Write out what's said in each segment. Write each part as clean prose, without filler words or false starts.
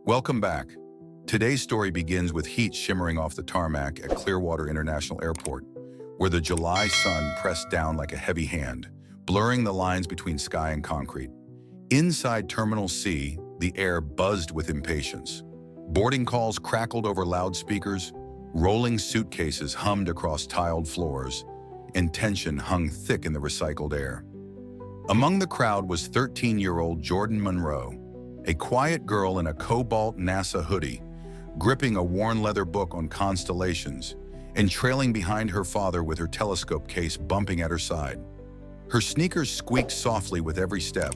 Welcome back. Today's story begins with heat shimmering off the tarmac at Clearwater International Airport, where the July sun pressed down like a heavy hand, blurring the lines between sky and concrete. Inside Terminal C, the air buzzed with impatience. Boarding calls crackled over loudspeakers, rolling suitcases hummed across tiled floors, and tension hung thick in the recycled air. Among the crowd was 13-year-old Jordan Monroe, a quiet girl in a cobalt NASA hoodie, gripping a worn leather book on constellations and trailing behind her father with her telescope case bumping at her side. Her sneakers squeaked softly with every step,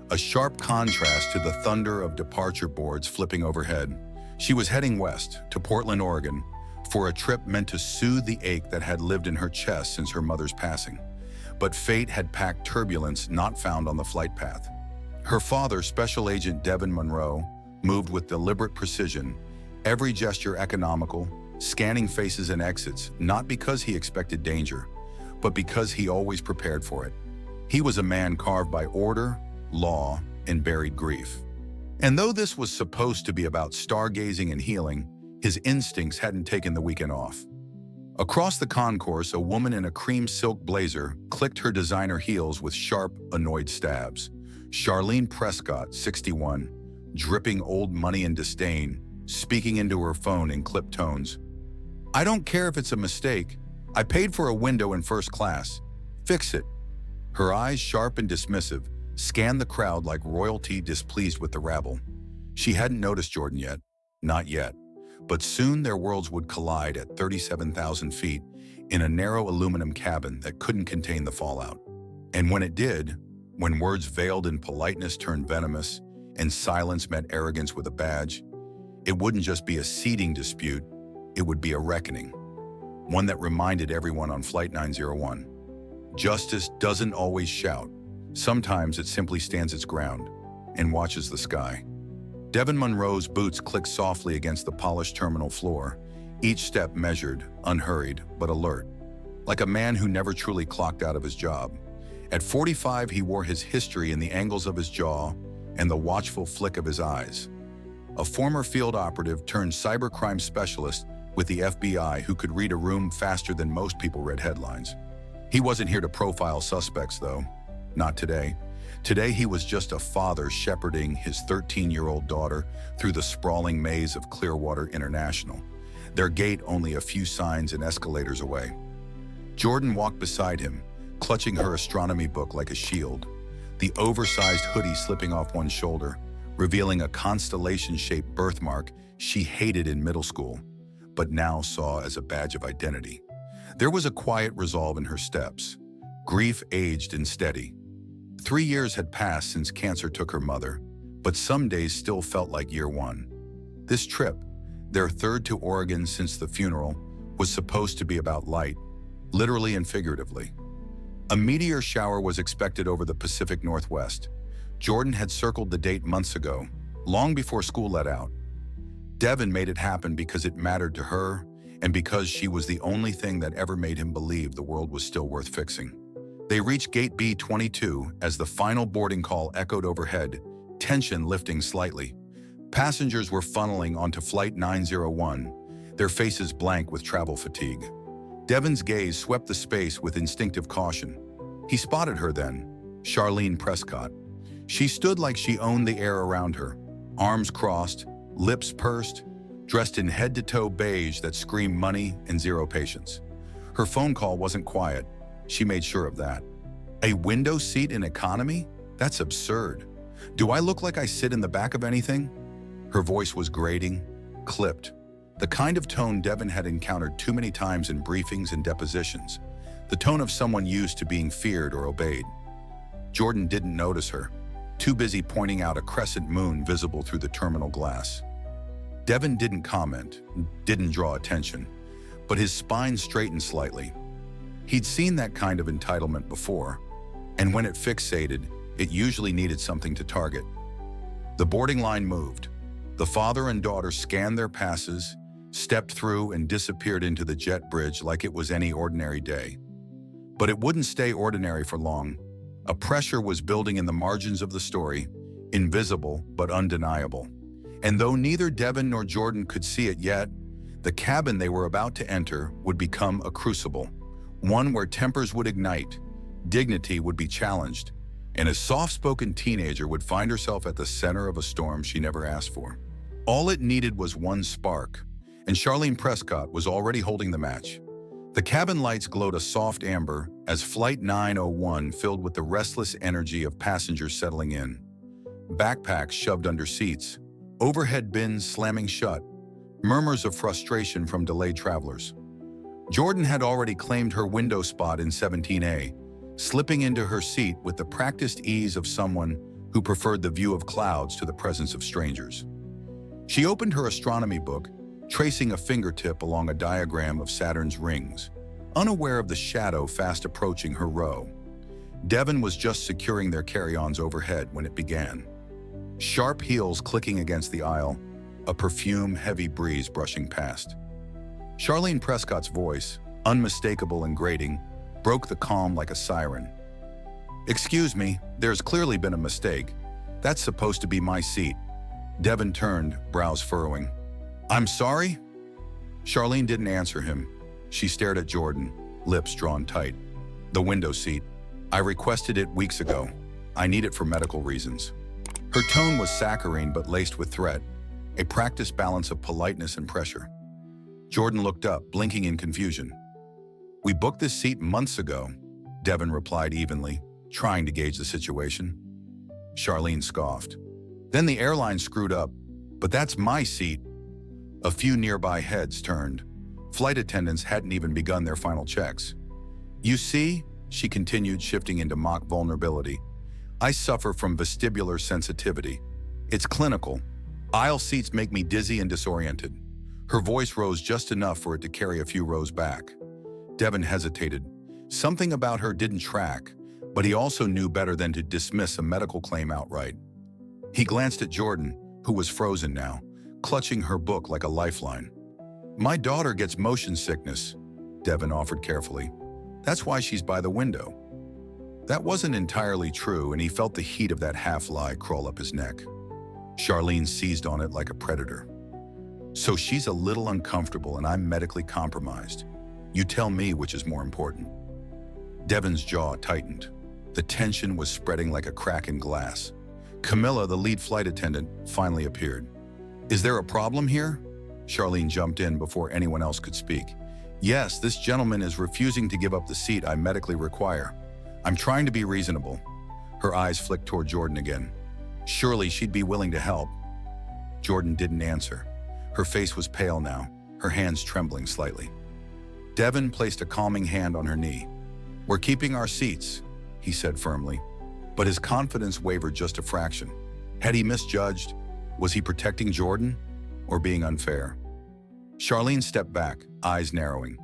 a sharp contrast to the thunder of departure boards flipping overhead. She was heading west, to Portland, Oregon, for a trip meant to soothe the ache that had lived in her chest since her mother's passing. But fate had packed turbulence not found on the flight path. Her father, Special Agent Devin Monroe, moved with deliberate precision, every gesture economical, scanning faces and exits, not because he expected danger, but because he always prepared for it. He was a man carved by order, law, and buried grief. And though this was supposed to be about stargazing and healing, his instincts hadn't taken the weekend off. Across the concourse, a woman in a cream silk blazer clicked her designer heels with sharp, annoyed stabs. Charlene Prescott, 61, dripping old money and disdain, speaking into her phone in clipped tones. "I don't care if it's a mistake. I paid for a window in first class. Fix it." Her eyes, sharp and dismissive, scanned the crowd like royalty displeased with the rabble. She hadn't noticed Jordan yet. Not yet. But soon their worlds would collide at 37,000 feet in a narrow aluminum cabin that couldn't contain the fallout. And when it did, when words veiled in politeness turned venomous and silence met arrogance with a badge, it wouldn't just be a seating dispute, it would be a reckoning. One that reminded everyone on Flight 901. Justice doesn't always shout. Sometimes it simply stands its ground and watches the sky. Devin Monroe's boots clicked softly against the polished terminal floor, each step measured, unhurried, but alert, like a man who never truly clocked out of his job. At 45, he wore his history in the angles of his jaw and the watchful flick of his eyes. A former field operative turned cybercrime specialist with the FBI who could read a room faster than most people read headlines. He wasn't here to profile suspects, though. Not today. Today, he was just a father shepherding his 13-year-old daughter through the sprawling maze of Clearwater International, their gate only a few signs and escalators away. Jordan walked beside him, clutching her astronomy book like a shield, the oversized hoodie slipping off one shoulder, revealing a constellation-shaped birthmark she hated in middle school, but now saw as a badge of identity. There was a quiet resolve in her steps, grief aged and steady. 3 years had passed since cancer took her mother, but some days still felt like year one. This trip, their third to Oregon since the funeral, was supposed to be about light, literally and figuratively. A meteor shower was expected over the Pacific Northwest. Jordan had circled the date months ago, long before school let out. Devin made it happen because it mattered to her and because she was the only thing that ever made him believe the world was still worth fixing. They reached Gate B-22 as the final boarding call echoed overhead, tension lifting slightly. Passengers were funneling onto Flight 901, their faces blank with travel fatigue. Devin's gaze swept the space with instinctive caution. He spotted her then, Charlene Prescott. She stood like she owned the air around her, arms crossed, lips pursed, dressed in head-to-toe beige that screamed money and zero patience. Her phone call wasn't quiet. She made sure of that. A window seat in economy? That's absurd. Do I look like I sit in the back of anything? Her voice was grating, clipped. The kind of tone Devin had encountered too many times in briefings and depositions. The tone of someone used to being feared or obeyed. Jordan didn't notice her, too busy pointing out a crescent moon visible through the terminal glass. Devin didn't comment, didn't draw attention, but his spine straightened slightly. He'd seen that kind of entitlement before, and when it fixated, it usually needed something to target. The boarding line moved. The father and daughter scanned their passes, stepped through and disappeared into the jet bridge like it was any ordinary day. But it wouldn't stay ordinary for long. A pressure was building in the margins of the story, invisible but undeniable. And though neither Devin nor Jordan could see it yet, the cabin they were about to enter would become a crucible, one where tempers would ignite, dignity would be challenged, and a soft-spoken teenager would find herself at the center of a storm she never asked for. All it needed was one spark, and Charlene Prescott was already holding the match. The cabin lights glowed a soft amber as Flight 901 filled with the restless energy of passengers settling in. Backpacks shoved under seats, overhead bins slamming shut, murmurs of frustration from delayed travelers. Jordan had already claimed her window spot in 17A, slipping into her seat with the practiced ease of someone who preferred the view of clouds to the presence of strangers. She opened her astronomy book, tracing a fingertip along a diagram of Saturn's rings, unaware of the shadow fast approaching her row. Devin was just securing their carry-ons overhead when it began. Sharp heels clicking against the aisle, a perfume-heavy breeze brushing past. Charlene Prescott's voice, unmistakable and grating, broke the calm like a siren. "Excuse me, there's clearly been a mistake. That's supposed to be my seat." Devin turned, brows furrowing. "I'm sorry?" Charlene didn't answer him. She stared at Jordan, lips drawn tight. "The window seat. I requested it weeks ago. I need it for medical reasons." Her tone was saccharine but laced with threat, a practiced balance of politeness and pressure. Jordan looked up, blinking in confusion. "We booked this seat months ago," Devin replied evenly, trying to gauge the situation. Charlene scoffed. "Then the airline screwed up, but that's my seat." A few nearby heads turned. Flight attendants hadn't even begun their final checks. "You see," she continued, shifting into mock vulnerability, "I suffer from vestibular sensitivity. It's clinical. Aisle seats make me dizzy and disoriented." Her voice rose just enough for it to carry a few rows back. Devin hesitated. Something about her didn't track, but he also knew better than to dismiss a medical claim outright. He glanced at Jordan, who was frozen now, clutching her book like a lifeline. "My daughter gets motion sickness," Devin offered carefully. "That's why she's by the window." That wasn't entirely true, and he felt the heat of that half-lie crawl up his neck. Charlene seized on it like a predator. "So she's a little uncomfortable and I'm medically compromised. You tell me which is more important." Devin's jaw tightened. The tension was spreading like a crack in glass. Camilla, the lead flight attendant, finally appeared. "Is there a problem here?" Charlene jumped in before anyone else could speak. "Yes, this gentleman is refusing to give up the seat I medically require. I'm trying to be reasonable." Her eyes flicked toward Jordan again. Surely she'd be willing to help. Jordan didn't answer. Her face was pale now, her hands trembling slightly. Devin placed a calming hand on her knee. "We're keeping our seats," he said firmly, but his confidence wavered just a fraction. Had he misjudged? Was he protecting Jordan or being unfair? Charlene stepped back, eyes narrowing.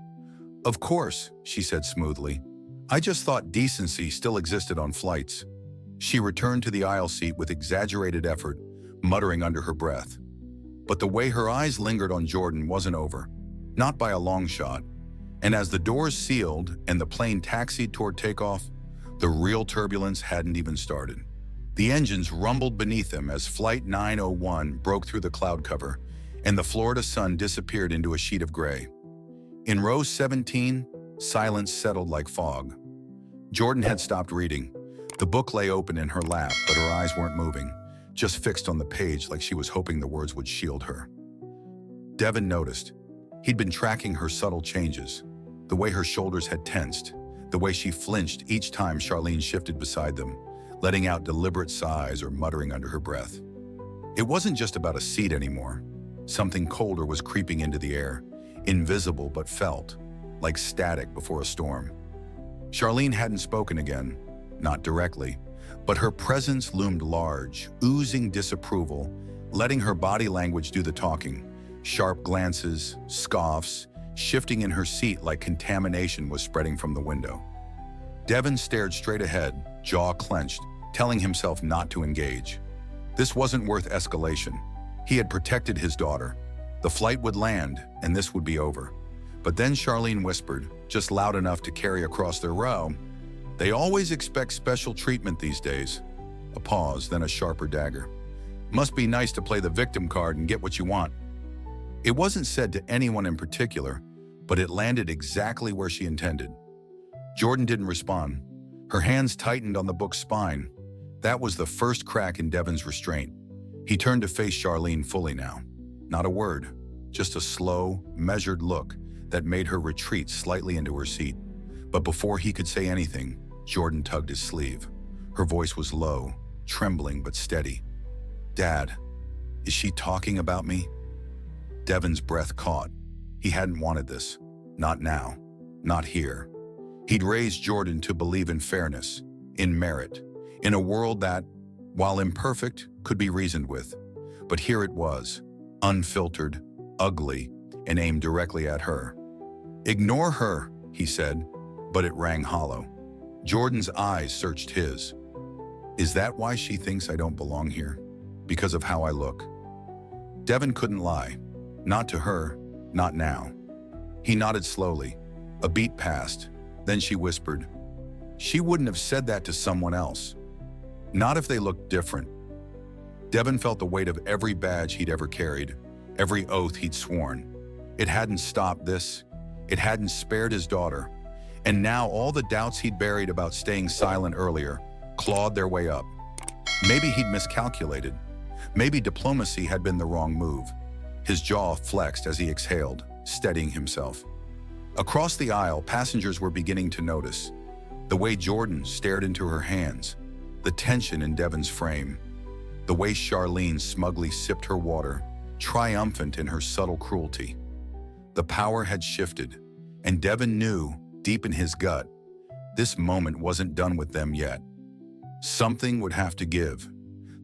"Of course," she said smoothly. "I just thought decency still existed on flights." She returned to the aisle seat with exaggerated effort, muttering under her breath. But the way her eyes lingered on Jordan wasn't over, not by a long shot. And as the doors sealed and the plane taxied toward takeoff, the real turbulence hadn't even started. The engines rumbled beneath them as Flight 901 broke through the cloud cover, and the Florida sun disappeared into a sheet of gray. In row 17, silence settled like fog. Jordan had stopped reading. The book lay open in her lap, but her eyes weren't moving, just fixed on the page like she was hoping the words would shield her. Devin noticed. He'd been tracking her subtle changes, the way her shoulders had tensed, the way she flinched each time Charlene shifted beside them, letting out deliberate sighs or muttering under her breath. It wasn't just about a seat anymore. Something colder was creeping into the air, invisible but felt, like static before a storm. Charlene hadn't spoken again, not directly, but her presence loomed large, oozing disapproval, letting her body language do the talking. Sharp glances, scoffs, shifting in her seat like contamination was spreading from the window. Devin stared straight ahead, jaw clenched, telling himself not to engage. This wasn't worth escalation. He had protected his daughter. The flight would land, and this would be over. But then Charlene whispered, just loud enough to carry across their row, "They always expect special treatment these days." A pause, then a sharper dagger. Must be nice to play the victim card and get what you want. It wasn't said to anyone in particular, but it landed exactly where she intended. Jordan didn't respond. Her hands tightened on the book's spine. That was the first crack in Devin's restraint. He turned to face Charlene fully now. Not a word, just a slow, measured look that made her retreat slightly into her seat. But before he could say anything, Jordan tugged his sleeve. Her voice was low, trembling but steady. "Dad, is she talking about me?" Devin's breath caught. He hadn't wanted this. Not now. Not here. He'd raised Jordan to believe in fairness, in merit, in a world that, while imperfect, could be reasoned with. But here it was, unfiltered, ugly, and aimed directly at her. "Ignore her," he said, but it rang hollow. Jordan's eyes searched his. "Is that why she thinks I don't belong here? Because of how I look?" Devin couldn't lie. Not to her, not now. He nodded slowly. A beat passed. Then she whispered, "She wouldn't have said that to someone else. Not if they looked different." Devin felt the weight of every badge he'd ever carried, every oath he'd sworn. It hadn't stopped this. It hadn't spared his daughter. And now all the doubts he'd buried about staying silent earlier clawed their way up. Maybe he'd miscalculated. Maybe diplomacy had been the wrong move. His jaw flexed as he exhaled, steadying himself. Across the aisle, passengers were beginning to notice. The way Jordan stared into her hands, the tension in Devin's frame, the way Charlene smugly sipped her water, triumphant in her subtle cruelty. The power had shifted, and Devin knew, deep in his gut, this moment wasn't done with them yet. Something would have to give.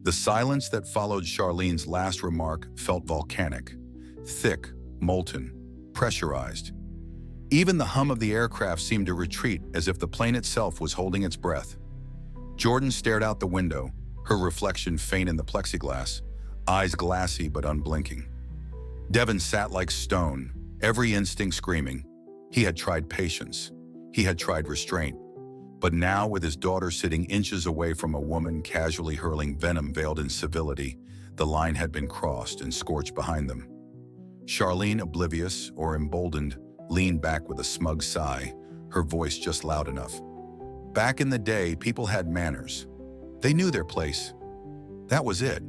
The silence that followed Charlene's last remark felt volcanic, thick, molten, pressurized. Even the hum of the aircraft seemed to retreat as if the plane itself was holding its breath. Jordan stared out the window, her reflection faint in the plexiglass, eyes glassy but unblinking. Devin sat like stone, every instinct screaming. He had tried patience. He had tried restraint. But now, with his daughter sitting inches away from a woman casually hurling venom veiled in civility, the line had been crossed and scorched behind them. Charlene, oblivious or emboldened, leaned back with a smug sigh, her voice just loud enough. Back in the day, people had manners. They knew their place. That was it.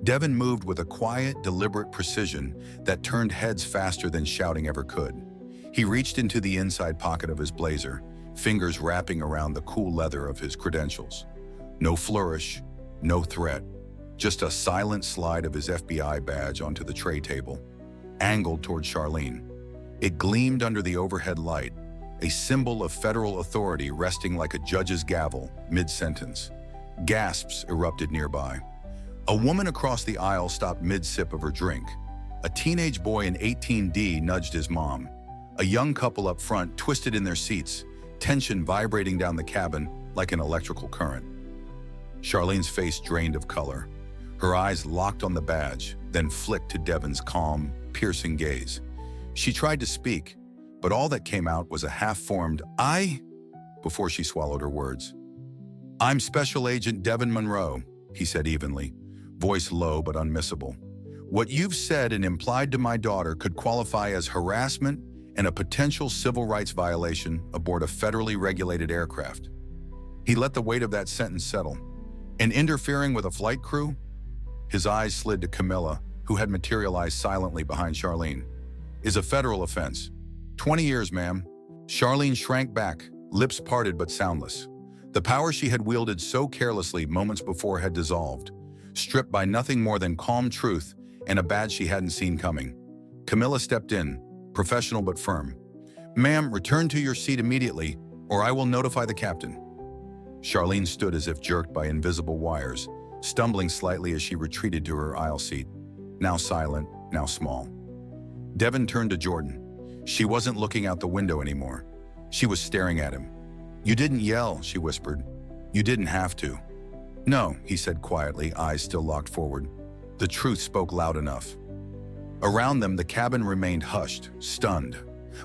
Devin moved with a quiet, deliberate precision that turned heads faster than shouting ever could. He reached into the inside pocket of his blazer, fingers wrapping around the cool leather of his credentials. No flourish, no threat, just a silent slide of his FBI badge onto the tray table, angled toward Charlene. It gleamed under the overhead light, a symbol of federal authority resting like a judge's gavel mid-sentence. Gasps erupted nearby. A woman across the aisle stopped mid-sip of her drink. A teenage boy in 18D nudged his mom. A young couple up front twisted in their seats, tension vibrating down the cabin like an electrical current. Charlene's face drained of color. Her eyes locked on the badge, then flicked to Devin's calm, piercing gaze. She tried to speak, but all that came out was a half-formed "I" before she swallowed her words. "I'm Special Agent Devin Monroe," he said evenly, voice low but unmissable. "What you've said and implied to my daughter could qualify as harassment and a potential civil rights violation aboard a federally regulated aircraft." He let the weight of that sentence settle. "And interfering with a flight crew?" His eyes slid to Camilla, who had materialized silently behind Charlene. "Is a federal offense. 20 years, ma'am." Charlene shrank back, lips parted but soundless. The power she had wielded so carelessly moments before had dissolved, stripped by nothing more than calm truth and a badge she hadn't seen coming. Camilla stepped in, professional but firm. "Ma'am, return to your seat immediately, or I will notify the captain." Charlene stood as if jerked by invisible wires, stumbling slightly as she retreated to her aisle seat, now silent, now small. Devin turned to Jordan. She wasn't looking out the window anymore. She was staring at him. "You didn't yell," she whispered. "You didn't have to." "No," he said quietly, eyes still locked forward. The truth spoke loud enough. Around them, the cabin remained hushed, stunned.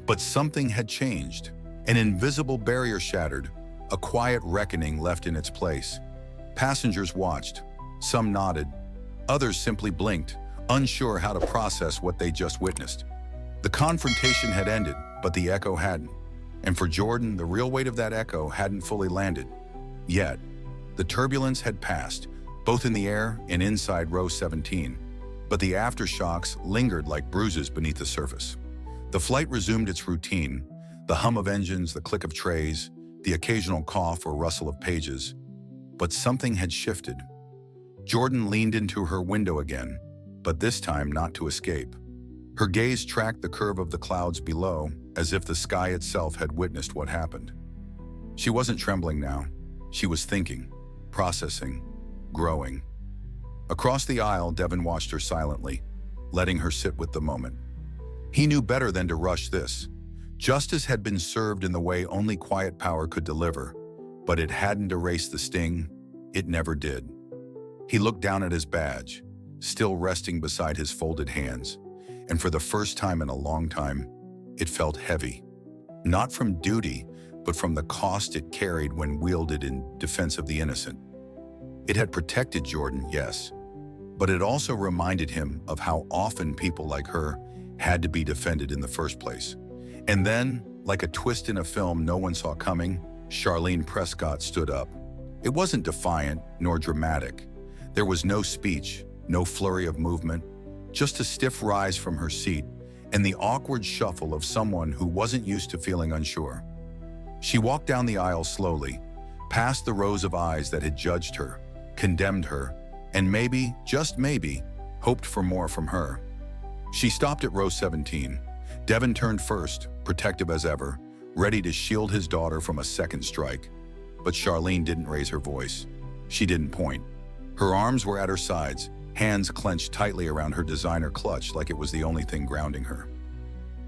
But something had changed. An invisible barrier shattered, a quiet reckoning left in its place. Passengers watched. Some nodded. Others simply blinked, unsure how to process what they just witnessed. The confrontation had ended, but the echo hadn't. And for Jordan, the real weight of that echo hadn't fully landed. Yet, the turbulence had passed, both in the air and inside row 17. But the aftershocks lingered like bruises beneath the surface. The flight resumed its routine, the hum of engines, the click of trays, the occasional cough or rustle of pages. But something had shifted. Jordan leaned into her window again, but this time not to escape. Her gaze tracked the curve of the clouds below, as if the sky itself had witnessed what happened. She wasn't trembling now. She was thinking, processing, growing. Across the aisle, Devin watched her silently, letting her sit with the moment. He knew better than to rush this. Justice had been served in the way only quiet power could deliver, but it hadn't erased the sting. It never did. He looked down at his badge, still resting beside his folded hands, and for the first time in a long time, it felt heavy. Not from duty, but from the cost it carried when wielded in defense of the innocent. It had protected Jordan, yes, but it also reminded him of how often people like her had to be defended in the first place. And then, like a twist in a film no one saw coming, Charlene Prescott stood up. It wasn't defiant nor dramatic. There was no speech, no flurry of movement, just a stiff rise from her seat and the awkward shuffle of someone who wasn't used to feeling unsure. She walked down the aisle slowly, past the rows of eyes that had judged her, condemned her, and maybe, just maybe, hoped for more from her. She stopped at row 17. Devin turned first, protective as ever, ready to shield his daughter from a second strike. But Charlene didn't raise her voice. She didn't point. Her arms were at her sides, hands clenched tightly around her designer clutch like it was the only thing grounding her.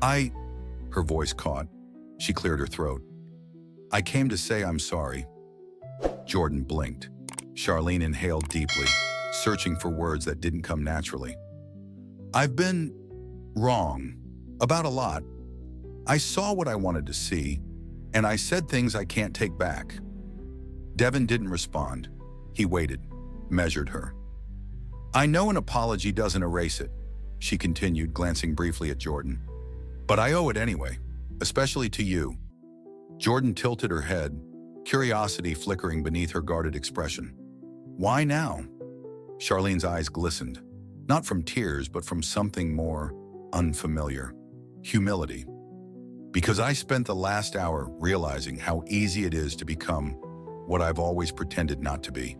Her voice caught. She cleared her throat. I came to say I'm sorry. Jordan blinked. Charlene inhaled deeply, searching for words that didn't come naturally. I've been wrong about a lot. I saw what I wanted to see, and I said things I can't take back. Devin didn't respond. He waited, measured her. I know an apology doesn't erase it, she continued, glancing briefly at Jordan. But I owe it anyway, especially to you. Jordan tilted her head, curiosity flickering beneath her guarded expression. Why now? Charlene's eyes glistened, not from tears, but from something more unfamiliar. Humility. Because I spent the last hour realizing how easy it is to become what I've always pretended not to be.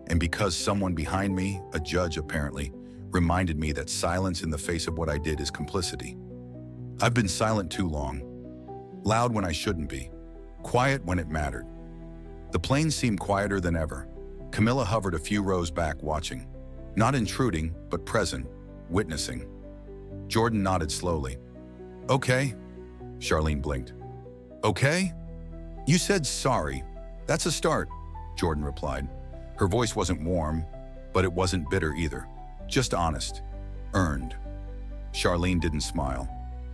And because someone behind me, a judge apparently, reminded me that silence in the face of what I did is complicity. I've been silent too long. Loud when I shouldn't be. Quiet when it mattered. The plane seemed quieter than ever. Camilla hovered a few rows back watching. Not intruding, but present, witnessing. Jordan nodded slowly. Okay, Charlene blinked. Okay? You said sorry. That's a start, Jordan replied. Her voice wasn't warm, but it wasn't bitter either. Just honest. Earned. Charlene didn't smile.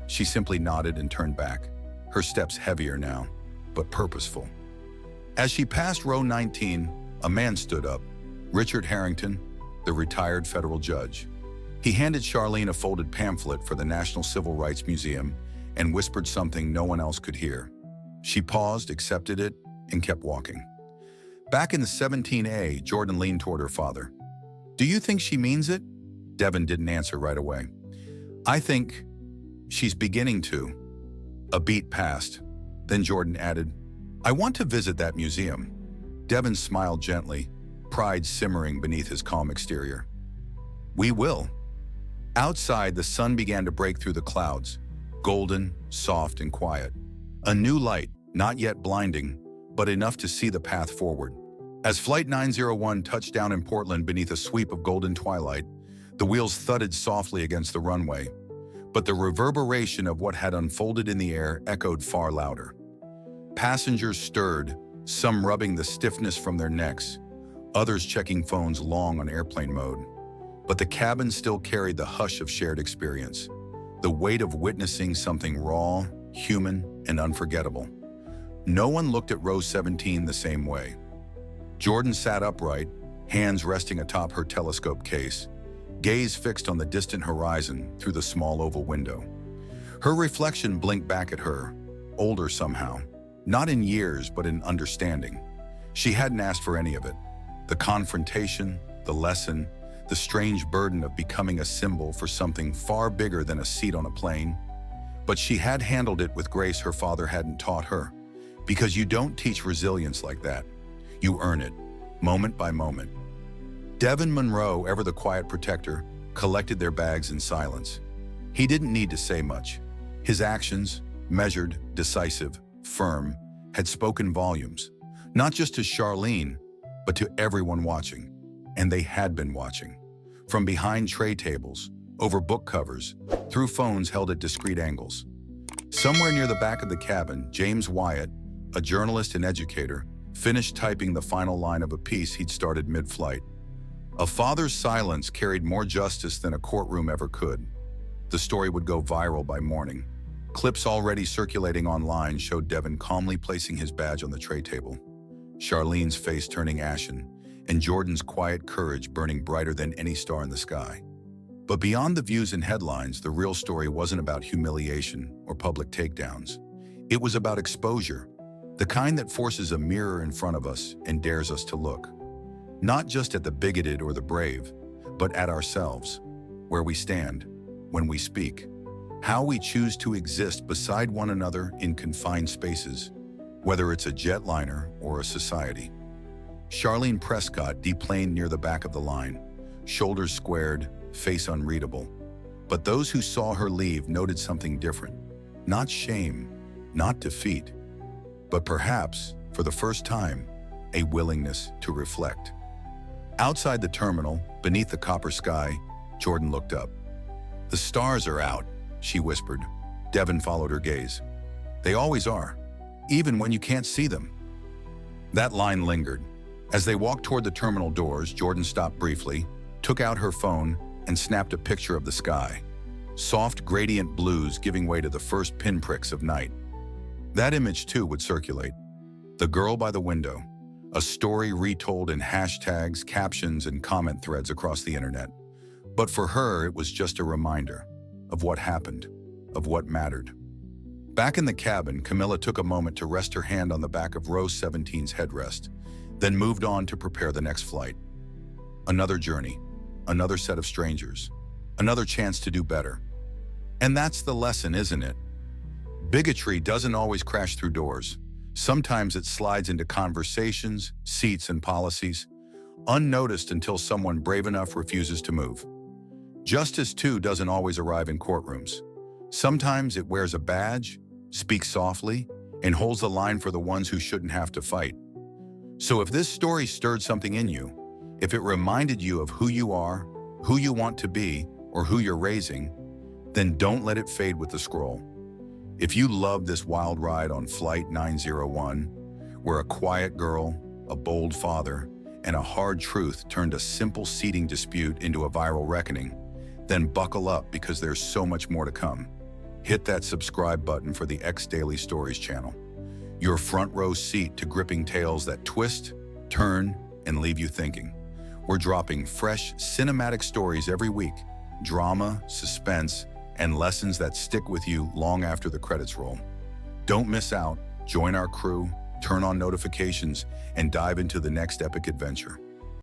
She simply nodded and turned back, her steps heavier now, but purposeful. As she passed row 19, a man stood up, Richard Harrington, the retired federal judge. He handed Charlene a folded pamphlet for the National Civil Rights Museum and whispered something no one else could hear. She paused, accepted it, and kept walking. Back in the 17A, Jordan leaned toward her father. Do you think she means it? Devin didn't answer right away. I think she's beginning to. A beat passed. Then Jordan added, I want to visit that museum. Devin smiled gently, pride simmering beneath his calm exterior. We will. Outside, the sun began to break through the clouds, golden, soft, and quiet. A new light, not yet blinding, but enough to see the path forward. As Flight 901 touched down in Portland beneath a sweep of golden twilight, the wheels thudded softly against the runway, but the reverberation of what had unfolded in the air echoed far louder. Passengers stirred, some rubbing the stiffness from their necks, others checking phones long on airplane mode. But the cabin still carried the hush of shared experience, the weight of witnessing something raw, human, and unforgettable. No one looked at row 17 the same way. Jordan sat upright, hands resting atop her telescope case, gaze fixed on the distant horizon through the small oval window. Her reflection blinked back at her, older somehow, not in years but in understanding. She hadn't asked for any of it. The confrontation, the lesson, the strange burden of becoming a symbol for something far bigger than a seat on a plane. But she had handled it with grace her father hadn't taught her. Because you don't teach resilience like that. You earn it, moment by moment. Devin Monroe, ever the quiet protector, collected their bags in silence. He didn't need to say much. His actions, measured, decisive, firm, had spoken volumes, not just to Charlene, but to everyone watching. And they had been watching. From behind tray tables, over book covers, through phones held at discreet angles. Somewhere near the back of the cabin, James Wyatt, a journalist and educator, finished typing the final line of a piece he'd started mid-flight. A father's silence carried more justice than a courtroom ever could. The story would go viral by morning. Clips already circulating online showed Devin calmly placing his badge on the tray table, Charlene's face turning ashen, and Jordan's quiet courage burning brighter than any star in the sky. But beyond the views and headlines, the real story wasn't about humiliation or public takedowns. It was about exposure, the kind that forces a mirror in front of us and dares us to look. Not just at the bigoted or the brave, but at ourselves, where we stand, when we speak, how we choose to exist beside one another in confined spaces, whether it's a jetliner or a society. Charlene Prescott deplaned near the back of the line, shoulders squared, face unreadable. But those who saw her leave noted something different. Not shame, not defeat, but perhaps, for the first time, a willingness to reflect. Outside the terminal, beneath the copper sky, Jordan looked up. "The stars are out," she whispered. Devin followed her gaze. "They always are, even when you can't see them." That line lingered. As they walked toward the terminal doors, Jordan stopped briefly, took out her phone, and snapped a picture of the sky. Soft gradient blues giving way to the first pinpricks of night. That image too would circulate. The girl by the window, a story retold in hashtags, captions, and comment threads across the internet. But for her, it was just a reminder of what happened, of what mattered. Back in the cabin, Camilla took a moment to rest her hand on the back of row 17's headrest, then moved on to prepare the next flight. Another journey, another set of strangers, another chance to do better. And that's the lesson, isn't it? Bigotry doesn't always crash through doors. Sometimes it slides into conversations, seats, and policies, unnoticed until someone brave enough refuses to move. Justice, too, doesn't always arrive in courtrooms. Sometimes it wears a badge, speaks softly, and holds the line for the ones who shouldn't have to fight. So if this story stirred something in you, if it reminded you of who you are, who you want to be, or who you're raising, then don't let it fade with the scroll. If you love this wild ride on Flight 901, where a quiet girl, a bold father, and a hard truth turned a simple seating dispute into a viral reckoning, then buckle up because there's so much more to come. Hit that subscribe button for the X Daily Stories channel. Your front row seat to gripping tales that twist, turn, and leave you thinking. We're dropping fresh, cinematic stories every week, drama, suspense, and lessons that stick with you long after the credits roll. Don't miss out, join our crew, turn on notifications, and dive into the next epic adventure.